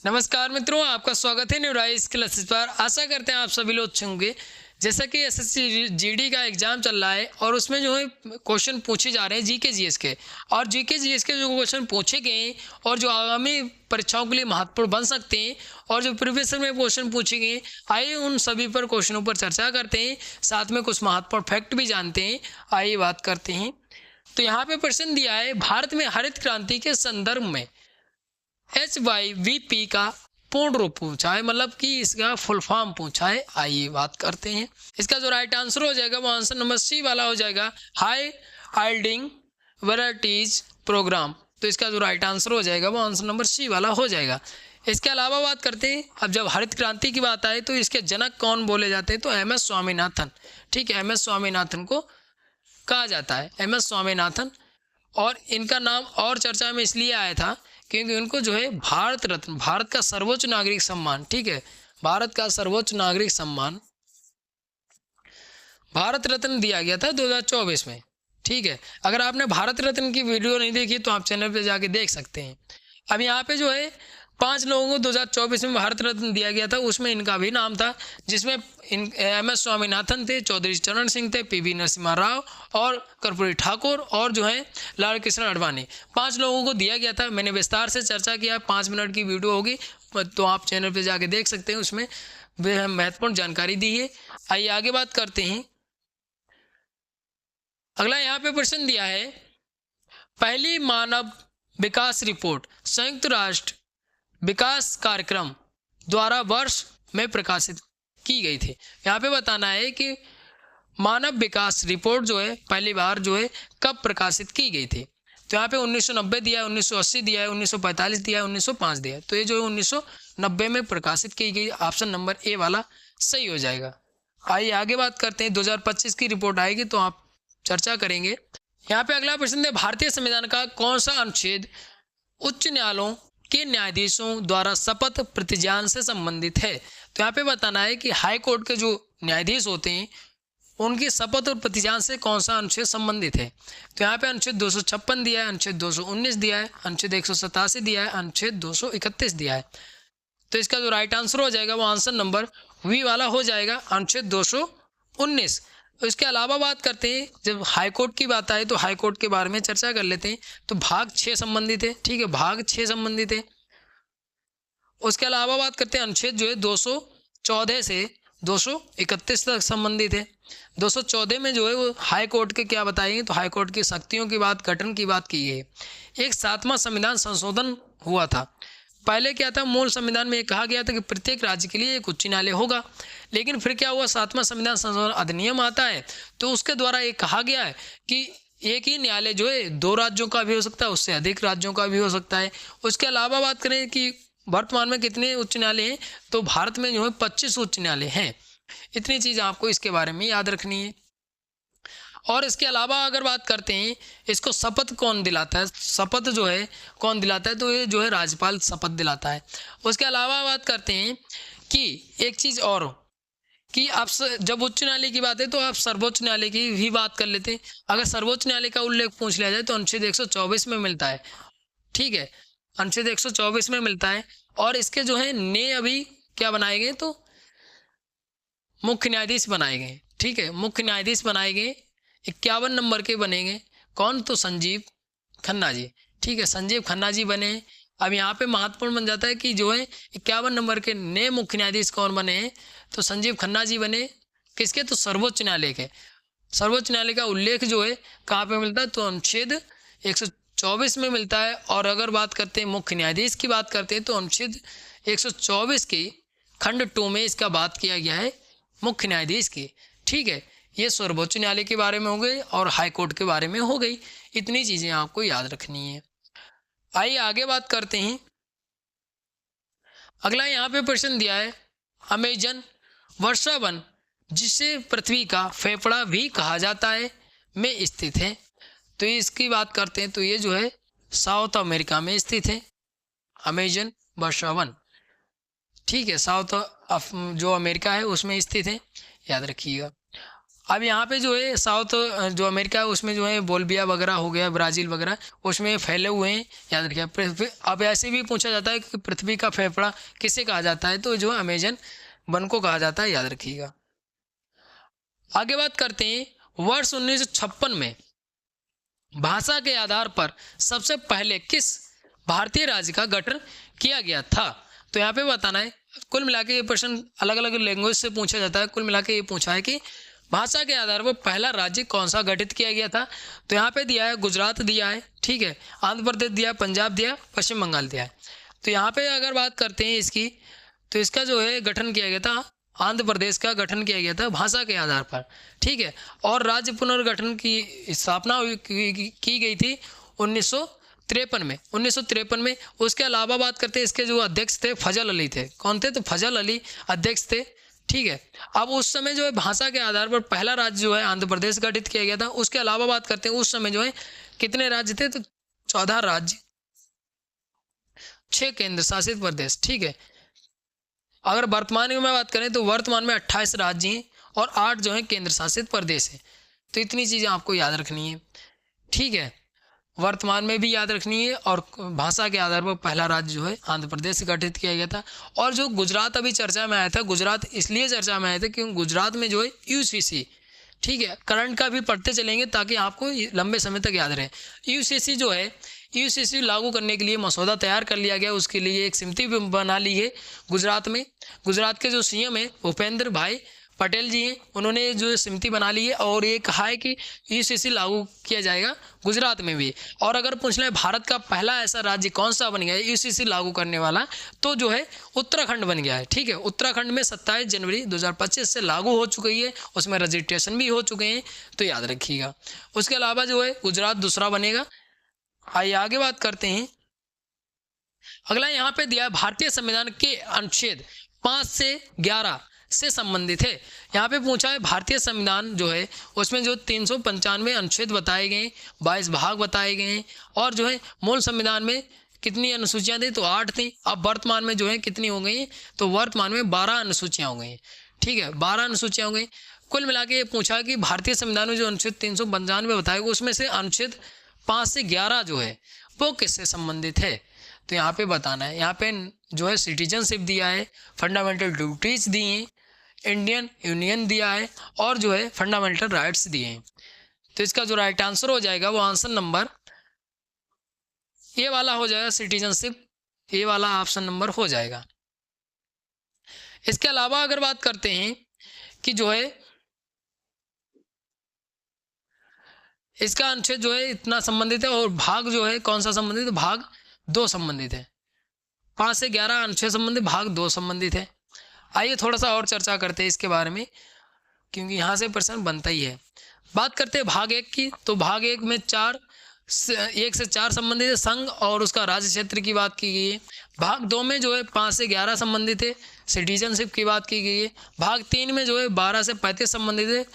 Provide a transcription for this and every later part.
नमस्कार मित्रों, आपका स्वागत है न्यूराइज क्लासेस पर। आशा करते हैं आप सभी लोग अच्छे होंगे। जैसा कि एसएससी जीडी का एग्जाम चल रहा है और उसमें जो है क्वेश्चन पूछे जा रहे हैं जीके जीएस के, और जीके जीएस के जो क्वेश्चन पूछे गए हैं और जो आगामी परीक्षाओं के लिए महत्वपूर्ण बन सकते हैं और जो प्रीवियस में क्वेश्चन पूछे गए, आइए उन सभी पर क्वेश्चनों पर चर्चा करते हैं, साथ में कुछ महत्वपूर्ण फैक्ट भी जानते हैं। आइए बात करते हैं। तो यहाँ पे प्रश्न दिया है, भारत में हरित क्रांति के संदर्भ में HYVP का पूर्ण रूप पूछा है, मतलब कि इसका फुल फॉर्म पूछा है। आइए बात करते हैं। इसका जो राइट आंसर हो जाएगा वो आंसर नंबर सी वाला हो जाएगा, हाई आइल्डिंग वैराइटीज प्रोग्राम। तो इसका जो राइट आंसर हो जाएगा वो आंसर नंबर सी वाला हो जाएगा। इसके अलावा बात करते हैं, अब जब हरित क्रांति की बात आए तो इसके जनक कौन बोले जाते हैं, तो MS स्वामीनाथन। ठीक है, MS स्वामीनाथन को कहा जाता है, MS स्वामीनाथन। और इनका नाम और चर्चा में इसलिए आया था क्योंकि उनको जो है भारत रत्न, भारत का सर्वोच्च नागरिक सम्मान, ठीक है, भारत का सर्वोच्च नागरिक सम्मान भारत रत्न दिया गया था 2024 में। ठीक है, अगर आपने भारत रत्न की वीडियो नहीं देखी तो आप चैनल पे जाके देख सकते हैं। अब यहाँ पे जो है 5 लोगों को 2024 में भारत रत्न दिया गया था, उसमें इनका भी नाम था, जिसमें MS स्वामीनाथन थे, चौधरी चरण सिंह थे, PV नरसिम्हा राव और कर्पूरी ठाकुर और जो है लाल कृष्ण आडवाणी। 5 लोगों को दिया गया था। मैंने विस्तार से चर्चा किया, 5 मिनट की वीडियो होगी तो आप चैनल पर जाके देख सकते हैं, उसमें महत्वपूर्ण जानकारी दी है। आइए आगे बात करते हैं। अगला यहाँ पे प्रश्न दिया है, पहली मानव विकास रिपोर्ट संयुक्त राष्ट्र विकास कार्यक्रम द्वारा वर्ष में प्रकाशित की गई थी। यहाँ पे बताना है कि मानव विकास रिपोर्ट जो है पहली बार जो है कब प्रकाशित की गई थी। तो यहाँ पे 1990 दिया है, 1980 दिया है, 1945 दिया है, 1905 दिया है। तो ये जो है 1990 में प्रकाशित की गई, ऑप्शन नंबर ए वाला सही हो जाएगा। आइए आगे बात करते हैं। 2025 की रिपोर्ट आएगी तो आप चर्चा करेंगे। यहाँ पे अगला प्रश्न है, भारतीय संविधान का कौन सा अनुच्छेद उच्च न्यायालयों के न्यायाधीशों द्वारा शपथ प्रतिज्ञान से संबंधित है। तो यहाँ पे बताना है कि हाई कोर्ट के जो न्यायाधीश होते हैं उनकी शपथ और प्रतिज्ञान से कौन सा अनुच्छेद संबंधित है। तो यहाँ पे अनुच्छेद 256 दिया है, अनुच्छेद 219 दिया है, अनुच्छेद 187 दिया है, अनुच्छेद 231 दिया है। तो इसका जो राइट आंसर हो जाएगा वो आंसर नंबर वी वाला हो जाएगा, अनुच्छेद 219। इसके अलावा बात करते हैं, जब हाई कोर्ट की बात आए तो हाई कोर्ट के बारे में चर्चा कर लेते हैं। तो भाग 6 संबंधित है, ठीक है, भाग 6 संबंधित है। उसके अलावा बात करते हैं, अनुच्छेद जो है 214 से 231 तक संबंधित है। 214 में जो है वो हाई कोर्ट के क्या बताएंगे, तो हाई कोर्ट की शक्तियों की बात, गठन की बात की है। एक 7वां संविधान संशोधन हुआ था। पहले क्या था, मूल संविधान में ये कहा गया था कि प्रत्येक राज्य के लिए एक उच्च न्यायालय होगा, लेकिन फिर क्या हुआ, 7वां संविधान संशोधन अधिनियम आता है तो उसके द्वारा ये कहा गया है कि एक ही न्यायालय जो है 2 राज्यों का भी हो सकता है, उससे अधिक राज्यों का भी हो सकता है। उसके अलावा बात करें कि वर्तमान में कितने उच्च न्यायालय हैं, तो भारत में जो है 25 उच्च न्यायालय हैं। इतनी चीज़ आपको इसके बारे में याद रखनी है। और इसके अलावा अगर बात करते हैं, इसको शपथ कौन दिलाता है, शपथ जो है कौन दिलाता है, तो ये जो है राज्यपाल शपथ दिलाता है। उसके अलावा बात करते हैं कि एक चीज़ और, कि आप जब उच्च न्यायालय की बात है तो आप सर्वोच्च न्यायालय की भी बात कर लेते हैं। अगर सर्वोच्च न्यायालय का उल्लेख पूछ लिया जाए तो अनुच्छेद 124 में मिलता है, ठीक है, अनुच्छेद 124 में मिलता है। और इसके जो है ने अभी क्या बनाए गए, तो मुख्य न्यायाधीश बनाए गए, ठीक है, मुख्य न्यायाधीश बनाए गए 51 नंबर के बनेंगे। कौन, तो संजीव खन्ना जी, ठीक है, संजीव खन्ना जी बने। अब यहाँ पे महत्वपूर्ण बन जाता है कि जो है 51 नंबर के नए मुख्य न्यायाधीश कौन बने हैं, तो संजीव खन्ना जी बने। किसके, तो सर्वोच्च न्यायालय के। सर्वोच्च न्यायालय का उल्लेख जो है कहाँ पे मिलता है, तो अनुच्छेद 124 में मिलता है। और अगर बात करते हैं मुख्य न्यायाधीश की बात करते हैं तो अनुच्छेद 124 की खंड 2 में इसका बात किया गया है मुख्य न्यायाधीश की, ठीक है। ये सर्वोच्च न्यायालय के बारे में हो गई और हाई कोर्ट के बारे में हो गई। इतनी चीज़ें आपको याद रखनी है। आइए आगे बात करते हैं। अगला यहाँ पे प्रश्न दिया है, अमेजन वर्षा वन, जिसे पृथ्वी का फेफड़ा भी कहा जाता है, में स्थित है। तो इसकी बात करते हैं तो ये जो है साउथ अमेरिका में स्थित है, अमेजन वर्षा वन, ठीक है, साउथ जो अमेरिका है उसमें स्थित है, याद रखिएगा। अब यहाँ पे जो है साउथ जो अमेरिका है उसमें जो है बोलिविया वगैरह हो गया, ब्राज़ील वगैरह, उसमें फैले हुए हैं, याद रखिए। अब ऐसे भी पूछा जाता है कि पृथ्वी का फेफड़ा किसे कहा जाता है, तो जो अमेजन वन को कहा जाता है, याद रखिएगा। आगे बात करते हैं वर्ष 1956 में भाषा के आधार पर सबसे पहले किस भारतीय राज्य का गठन किया गया था, तो यहाँ पे बताना है। कुल मिला के ये प्रश्न अलग अलग लैंग्वेज से पूछा जाता है। कुल मिला के ये पूछा है कि भाषा के आधार पर पहला राज्य कौन सा गठित किया गया था, तो यहाँ पे दिया है गुजरात दिया है, ठीक है, आंध्र प्रदेश दिया, पंजाब दिया, पश्चिम बंगाल दिया है। तो यहाँ पे अगर बात करते हैं इसकी, तो इसका जो है गठन किया गया था, आंध्र प्रदेश का गठन किया गया था भाषा के आधार पर, ठीक है। और राज्य पुनर्गठन की स्थापना की गई थी 1953 में। उसके अलावा बात करते हैं इसके जो अध्यक्ष थे फजल अली थे। कौन थे, तो फजल अली अध्यक्ष थे, ठीक है। अब उस समय जो है भाषा के आधार पर पहला राज्य जो है आंध्र प्रदेश गठित किया गया था। उसके अलावा बात करते हैं उस समय जो है कितने राज्य थे, तो 14 राज्य, 6 केंद्र शासित प्रदेश, ठीक है। अगर वर्तमान में बात करें तो वर्तमान में 28 राज्य हैं और 8 जो है केंद्र शासित प्रदेश हैं। तो इतनी चीज़ें आपको याद रखनी है, ठीक है। वर्तमान में भी याद रखनी है और भाषा के आधार पर पहला राज्य जो है आंध्र प्रदेश से गठित किया गया था। और जो गुजरात अभी चर्चा में आया था, गुजरात इसलिए चर्चा में आया था क्योंकि गुजरात में जो है यूसीसी, ठीक है, करंट का भी पढ़ते चलेंगे ताकि आपको लंबे समय तक याद रहे। यूसीसी जो है, यूसीसी लागू करने के लिए मसौदा तैयार कर लिया गया, उसके लिए एक समिति भी बना ली है गुजरात में। गुजरात के जो सीएम है भूपेंद्र भाई पटेल जी हैं, उन्होंने जो समिति बना ली है और ये कहा है कि यूसीसी लागू किया जाएगा गुजरात में भी। और अगर पूछ लें भारत का पहला ऐसा राज्य कौन सा बन गया है यूसीसी लागू करने वाला, तो जो है उत्तराखंड बन गया है, ठीक है। उत्तराखंड में 27 जनवरी 2025 से लागू हो चुकी है, उसमें रजिस्ट्रेशन भी हो चुके हैं, तो याद रखिएगा। उसके अलावा जो है गुजरात दूसरा बनेगा। आइए आगे बात करते हैं। अगला यहाँ पे दिया है भारतीय संविधान के अनुच्छेद 5 से 11 से संबंधित है। यहाँ पे पूछा है भारतीय संविधान जो है उसमें जो 395 अनुच्छेद बताए गए, 22 भाग बताए गए हैं, और जो है मूल संविधान में कितनी अनुसूचियाँ थी, तो 8 थी। अब वर्तमान में जो है कितनी हो गई, तो वर्तमान में 12 अनुसूचियाँ हो गई, ठीक है, 12 अनुसूचियाँ हो गई। कुल मिला के ये पूछा कि भारतीय संविधान में जो अनुच्छेद 395 बताए गए उसमें से अनुच्छेद 5 से 11 जो है वो किससे संबंधित है, तो यहाँ पे बताना है। यहाँ पे जो है सिटीजनशिप दिया है, फंडामेंटल ड्यूटीज दी हैं, इंडियन यूनियन दिया है, और जो है फंडामेंटल राइट्स दिए हैं। तो इसका जो राइट आंसर हो जाएगा वो आंसर नंबर ये वाला हो जाएगा, सिटीजनशिप, ये वाला ऑप्शन नंबर हो जाएगा। इसके अलावा अगर बात करते हैं कि जो है इसका अनुच्छेद जो है इतना संबंधित है और भाग जो है कौन सा संबंधित है, भाग 2 संबंधित है। 5 से 11 अनुच्छेद संबंधित, भाग 2 संबंधित है। आइए थोड़ा सा और चर्चा करते हैं इसके बारे में, क्योंकि यहाँ से प्रश्न बनता ही है। बात करते हैं भाग 1 की, तो भाग 1 में 1 से 4 संबंधित है, संघ और उसका राज्य क्षेत्र की बात की गई है। भाग 2 में जो है 5 से 11 संबंधित है, सिटीजनशिप की बात की गई है। भाग 3 में जो है 12 से 35 संबंधित है,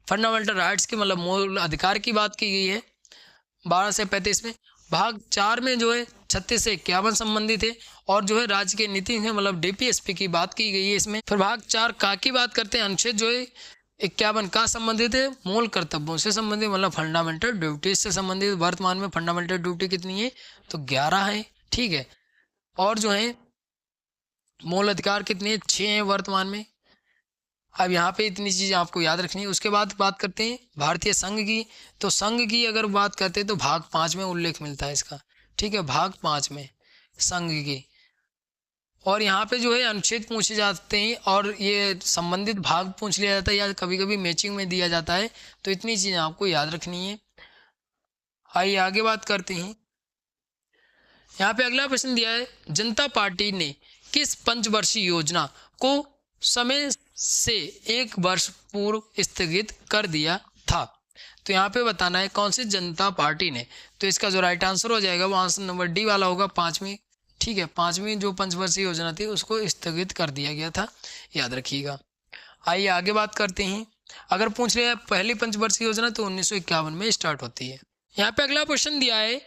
फंडामेंटल राइट्स की मतलब मूल अधिकार की बात की गई है 12 से 35 में। भाग 4 में जो है 36 से 51 संबंधित है, और जो है राज्य के नीति है मतलब डीपीएसपी की बात की गई है इसमें। फिर भाग 4 का की बात करते हैं, अनुच्छेद जो है 51 का संबंधित है, मूल कर्तव्यों से संबंधित मतलब फंडामेंटल ड्यूटीज से संबंधित। वर्तमान में फंडामेंटल ड्यूटी कितनी है, तो 11 है, ठीक है। और जो है मूल अधिकार कितने हैं, 6 हैं वर्तमान में। अब यहाँ पे इतनी चीज़ें आपको याद रखनी है। उसके बाद बात करते हैं भारतीय संघ की, तो संघ की अगर बात करते हैं तो भाग 5 में उल्लेख मिलता है इसका, ठीक है, भाग 5 में संघ की। और यहाँ पे जो है अनुच्छेद पूछे जाते हैं और ये संबंधित भाग पूछ लिया जाता है या कभी कभी मैचिंग में दिया जाता है, तो इतनी चीज़ें आपको याद रखनी है। आइए आगे बात करते हैं। यहाँ पे अगला प्रश्न दिया है, जनता पार्टी ने किस पंचवर्षीय योजना को समय से 1 वर्ष पूर्व स्थगित कर दिया था, तो यहाँ पे बताना है कौन सी जनता पार्टी ने। तो इसका जो राइट आंसर हो जाएगा वो आंसर नंबर डी वाला होगा, 5वीं, ठीक है, 5वीं जो पंचवर्षीय योजना थी उसको स्थगित कर दिया गया था, याद रखिएगा। आइए आगे बात करते हैं। अगर पूछ रहे हैं पहली पंचवर्षीय योजना तो 1951 में स्टार्ट होती है। यहाँ पे अगला क्वेश्चन दिया है,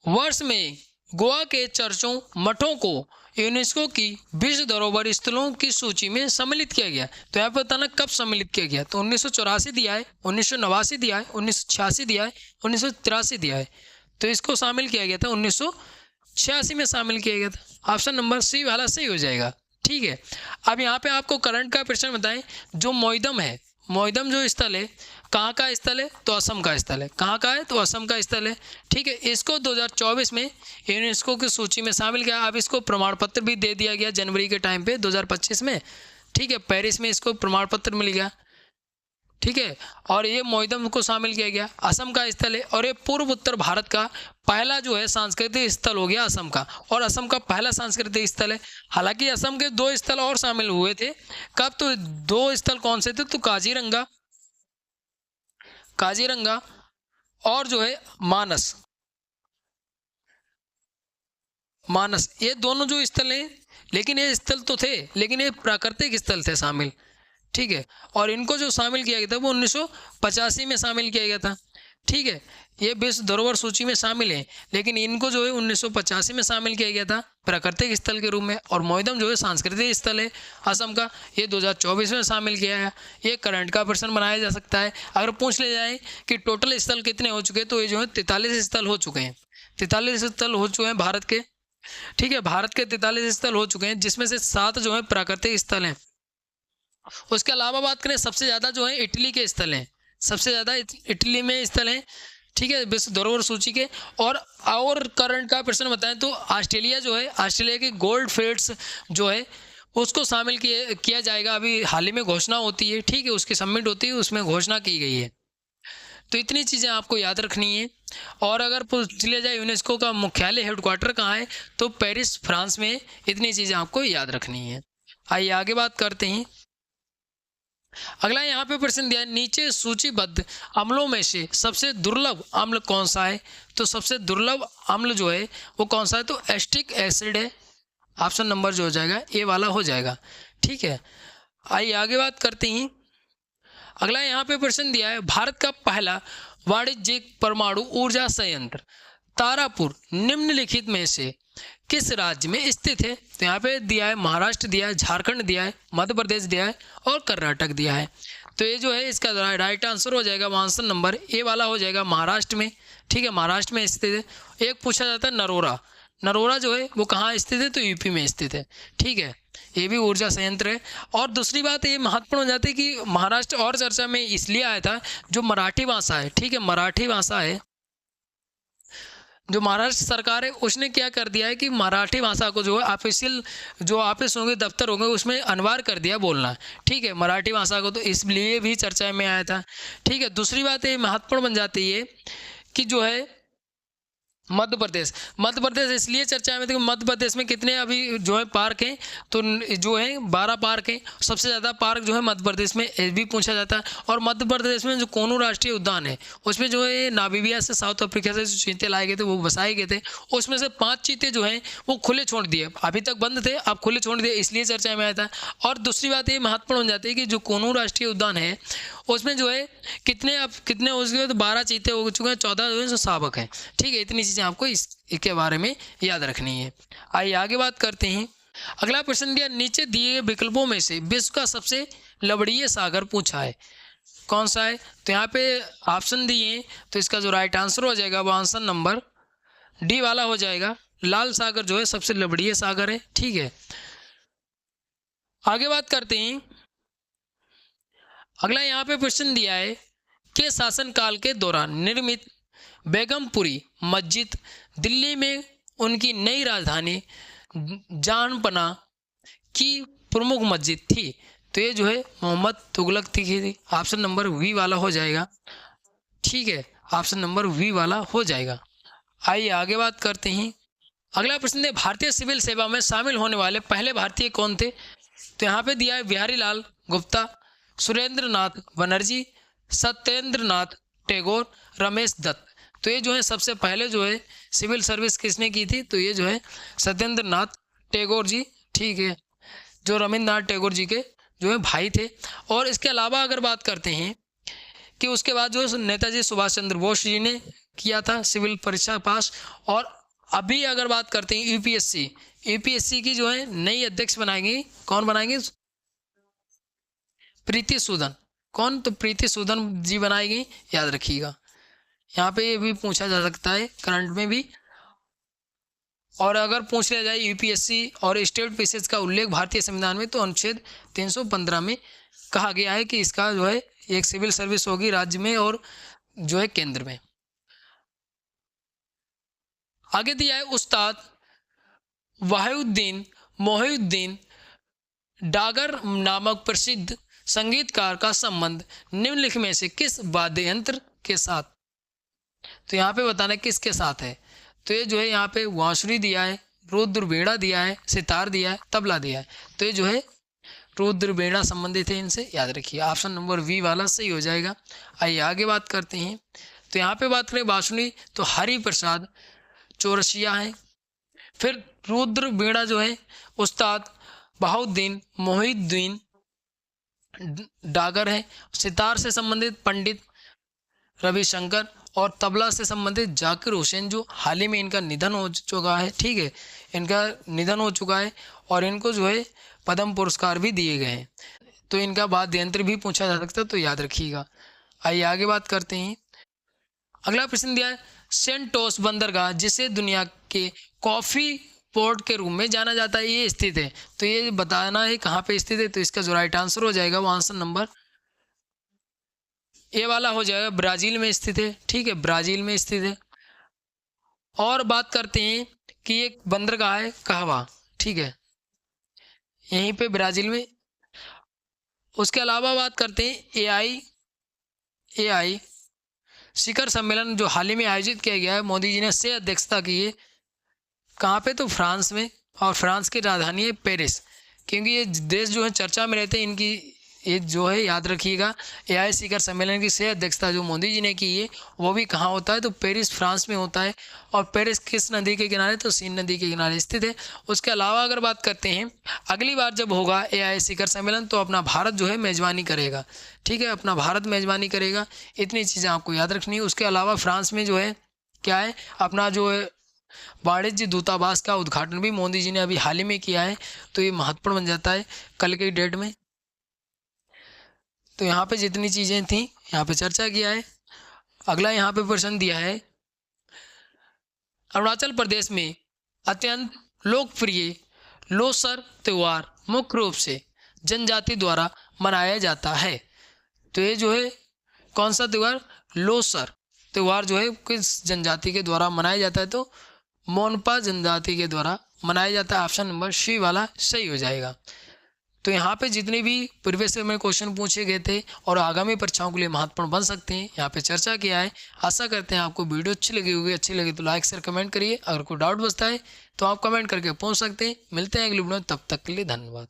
वर्ष में गोवा के चर्चों मठों को यूनेस्को की विश्व धरोहर स्थलों की सूची में सम्मिलित किया गया। तो यहाँ पे बताना कब सम्मिलित किया गया। तो 1984 दिया है, 1989 दिया है, 1986 दिया है, 1983 दिया है। तो इसको शामिल किया गया था 1986 में शामिल किया गया था। ऑप्शन नंबर सी वाला सही हो जाएगा। ठीक है, अब यहाँ पे आपको करंट का प्रश्न बताएं। जो मोइदम है, मोइदम जो स्थल है कहाँ का स्थल है, तो असम का स्थल है। कहाँ का है, तो असम का स्थल है। ठीक है, इसको 2024 में यूनेस्को की सूची में शामिल किया। अब इसको प्रमाण पत्र भी दे दिया गया जनवरी के टाइम पे 2025 में। ठीक है, पेरिस में इसको प्रमाण पत्र मिल गया। ठीक है, और ये मोइदम को शामिल किया गया। असम का स्थल है और ये पूर्व उत्तर भारत का पहला जो है सांस्कृतिक स्थल हो गया असम का, और असम का पहला सांस्कृतिक स्थल है। हालांकि असम के 2 स्थल और शामिल हुए थे। कब, तो 2 स्थल कौन से थे, तो काजीरंगा और जो है मानस, ये दोनों जो स्थल हैं, लेकिन ये स्थल तो थे लेकिन ये प्राकृतिक स्थल थे शामिल। ठीक है, और इनको जो शामिल किया गया था वो 1985 में शामिल किया गया था। ठीक है, ये विश्व धरोहर सूची में शामिल है, लेकिन इनको जो है 1985 में शामिल किया गया था प्राकृतिक स्थल के रूप में। और मोइदम जो है सांस्कृतिक स्थल है असम का, ये 2024 में शामिल किया है। ये करंट का प्रश्न बनाया जा सकता है। अगर पूछ ले जाए कि टोटल स्थल कितने हो चुके हैं, तो ये जो है 43 स्थल हो चुके हैं। 43 स्थल हो चुके हैं भारत के। ठीक है, भारत के 43 स्थल हो चुके हैं, जिसमें से 7 जो है प्राकृतिक स्थल हैं। उसके अलावा बात करें, सबसे ज़्यादा जो है इटली के स्थल हैं, सबसे ज़्यादा इटली में स्थल हैं। ठीक है, विश्व धरोहर सूची के। और करंट का प्रश्न बताएं तो ऑस्ट्रेलिया जो है, ऑस्ट्रेलिया के गोल्ड फील्ड्स जो है उसको शामिल किया जाएगा। अभी हाल ही में घोषणा होती है। ठीक है, उसकी सबमिट होती है, उसमें घोषणा की गई है। तो इतनी चीज़ें आपको याद रखनी है। और अगर पूछ लिया जाए यूनेस्को का मुख्यालय हेडक्वार्टर कहाँ है, तो पेरिस फ्रांस में। इतनी चीज़ें आपको याद रखनी है। आइए आगे बात करते हैं। अगला यहाँ पे प्रश्न दिया है, नीचे सूचीबद्ध अम्लों में से सबसे दुर्लभ अम्ल कौन सा है। तो सबसे दुर्लभ अम्ल जो है वो कौन सा है, तो एस्टिक एसिड है। ऑप्शन नंबर जो हो जाएगा ए वाला हो जाएगा। ठीक है, आइए आगे बात करते हैं। अगला यहाँ पे प्रश्न दिया है, भारत का पहला वाणिज्यिक परमाणु ऊर्जा संयंत्र तारापुर निम्नलिखित में से किस राज्य में स्थित है। तो यहाँ पे दिया है महाराष्ट्र दिया है, झारखंड दिया है, मध्य प्रदेश दिया है और कर्नाटक दिया है। तो ये जो है इसका राइट आंसर हो जाएगा, आंसर नंबर ए वाला हो जाएगा, महाराष्ट्र में। ठीक है, महाराष्ट्र में स्थित है। एक पूछा जाता है नरोरा, नरोरा जो है वो कहाँ स्थित है, तो यूपी में स्थित है। ठीक है, ये भी ऊर्जा संयंत्र है। और दूसरी बात ये महत्वपूर्ण हो जाती है कि महाराष्ट्र और चर्चा में इसलिए आया था, जो मराठी भाषा है। ठीक है, मराठी भाषा है, जो महाराष्ट्र सरकार है उसने क्या कर दिया है कि मराठी भाषा को जो है ऑफिशियल जो ऑफिस होंगे, दफ्तर होंगे, उसमें अनिवार्य कर दिया बोलना। ठीक है, मराठी भाषा को, तो इसलिए भी चर्चा में आया था। ठीक है, दूसरी बात ये महत्वपूर्ण बन जाती है कि जो है मध्य प्रदेश इसलिए चर्चा में थे कि मध्य प्रदेश में कितने अभी जो है पार्क हैं, तो जो है 12 पार्क हैं। सबसे ज़्यादा पार्क जो है मध्य प्रदेश में, ये भी पूछा जाता है। और मध्य प्रदेश में जो कोनू राष्ट्रीय उद्यान है, उसमें जो है नामीबिया से, साउथ अफ्रीका से जो चीते लाए गए थे वो बसाए गए थे। उसमें से 5 चीते जो हैं वो खुले छोड़ दिए, अभी तक बंद थे, अब खुले छोड़ दिए, इसलिए चर्चा में आया था। और दूसरी बात ये महत्वपूर्ण हो जाती है कि जो कोनू राष्ट्रीय उद्यान है उसमें जो है कितने हो चुके हैं, तो 12 चीते हो चुके हैं, 14 जो है शावक हैं। ठीक है, इतनी चीज़ें आपको इसके बारे में याद रखनी है। आइए आगे बात करते हैं। अगला प्रश्न दिया, नीचे दिए गए विकल्पों में से विश्व का सबसे लवणीय सागर पूछा है, कौन सा है। तो यहाँ पे ऑप्शन दिए, तो इसका जो राइट आंसर हो जाएगा वो आंसर नंबर डी वाला हो जाएगा। लाल सागर जो है सबसे लवणीय सागर है। ठीक है, आगे बात करते हैं। अगला यहाँ पे प्रश्न दिया है कि शासनकाल के दौरान निर्मित बेगमपुरी मस्जिद दिल्ली में उनकी नई राजधानी जानपना की प्रमुख मस्जिद थी। तो ये जो है मोहम्मद तुगलक थी। ऑप्शन नंबर वी वाला हो जाएगा। ठीक है, ऑप्शन नंबर वी वाला हो जाएगा। आइए आगे बात करते हैं। अगला प्रश्न है, भारतीय सिविल सेवा में शामिल होने वाले पहले भारतीय कौन थे। तो यहाँ पे दिया है बिहारी लाल गुप्ता, सुरेंद्र नाथ बनर्जी, सत्येंद्र नाथ टैगोर, रमेश दत्त। तो ये जो है सबसे पहले जो है सिविल सर्विस किसने की थी, तो ये जो है सत्येंद्र नाथ टैगोर जी। ठीक है, जो रविंद्रनाथ टैगोर जी के जो है भाई थे। और इसके अलावा अगर बात करते हैं कि उसके बाद जो नेताजी सुभाष चंद्र बोस जी ने किया था सिविल परीक्षा पास। और अभी अगर बात करते हैं यूपीएससी की जो है नई अध्यक्ष बनाएंगे, कौन बनाएंगे? प्रीति सूदन। कौन? तो प्रीति सूदन जी बनाएगी, याद रखिएगा। यहाँ पे ये भी पूछा जा सकता है करंट में भी। और अगर पूछ लिया जाए यूपीएससी और स्टेट पीसेस का उल्लेख भारतीय संविधान में, तो अनुच्छेद 315 में कहा गया है कि इसका जो है एक सिविल सर्विस होगी राज्य में और जो है केंद्र में। आगे दिया है उस्ताद वाहिउद्दीन मोहिउद्दीन डागर नामक प्रसिद्ध संगीतकार का संबंध निम्नलिखित में से किस वाद्य यंत्र के साथ? तो यहाँ पे बताना है किसके साथ है। तो ये जो है यहाँ पे बांसुरी दिया है, रुद्र वीणा दिया है, सितार दिया है, तबला दिया है। तो ये जो है रुद्र वीणा संबंधित है, इनसे याद रखिए। ऑप्शन नंबर वी वाला सही हो जाएगा। आइए आगे बात करते हैं। तो यहाँ पे बात करें बांसुरी, तो हरि प्रसाद चौरसिया है। फिर रुद्र वीणा जो है उस्ताद बहाउद्दीन मोहिउद्दीन डागर है। सितार से संबंधित पंडित रविशंकर, और तबला से संबंधित जाकिर हुसैन, जो हाल ही में इनका निधन हो चुका है। ठीक है, इनका निधन हो चुका है और इनको जो है पद्म पुरस्कार भी दिए गए हैं। तो इनका वाद्य यंत्र भी पूछा जा सकता है, तो याद रखिएगा। आइए आगे बात करते हैं। अगला प्रश्न दिया है सेंटोस बंदरगाह, जिसे दुनिया के कॉफी पोर्ट के रूप में जाना जाता है, ये स्थित है। तो ये बताना है कहाँ पे स्थित है। तो इसका जो राइट आंसर हो जाएगा वो आंसर नंबर ए वाला हो जाएगा, ब्राज़ील में स्थित है। ठीक है, ब्राज़ील में स्थित है। और बात करते हैं कि एक बंदरगाह है कहवा, ठीक है, यहीं पे ब्राज़ील में। उसके अलावा बात करते हैं एआई शिखर सम्मेलन, जो हाल ही में आयोजित किया गया है, मोदी जी ने से अध्यक्षता की है। कहाँ पे? तो फ्रांस में, और फ्रांस की राजधानी है पेरिस। क्योंकि ये देश जो है चर्चा में रहते हैं, इनकी ये जो है याद रखिएगा। एआई शिखर सम्मेलन की से अध्यक्षता जो मोदी जी ने की है, वो भी कहाँ होता है? तो पेरिस फ्रांस में होता है। और पेरिस किस नदी के किनारे? तो सीन नदी के किनारे स्थित है। उसके अलावा अगर बात करते हैं, अगली बार जब होगा एआई शिखर सम्मेलन, तो अपना भारत जो है मेजबानी करेगा। ठीक है, अपना भारत मेजबानी करेगा। इतनी चीज़ें आपको याद रखनी है। उसके अलावा फ्रांस में जो है क्या है, अपना जो है वाणिज्य दूतावास का उद्घाटन भी मोदी जी ने अभी हाल ही में किया है। तो ये महत्वपूर्ण बन जाता है कल की डेट में। तो यहाँ पे जितनी चीज़ें थी यहाँ पे चर्चा किया है। अगला यहाँ पे प्रश्न दिया है अरुणाचल प्रदेश में अत्यंत लोकप्रिय लोसर त्यौहार मुख्य रूप से जनजाति द्वारा मनाया जाता है। तो ये जो है कौन सा त्यौहार? लोसर त्यौहार जो है किस जनजाति के द्वारा मनाया जाता है? तो मोनपा जनजाति के द्वारा मनाया जाता है। ऑप्शन नंबर सी वाला सही हो जाएगा। तो यहाँ पे जितने भी प्रीवियस ईयर में क्वेश्चन पूछे गए थे और आगामी परीक्षाओं के लिए महत्वपूर्ण बन सकते हैं, यहाँ पे चर्चा किया है। आशा करते हैं आपको वीडियो अच्छी लगी होगी। अच्छी लगी तो लाइक शेयर कमेंट करिए। अगर कोई डाउट बचता है तो आप कमेंट करके पूछ सकते हैं। मिलते हैं अगली वीडियो में, तब तक के लिए धन्यवाद।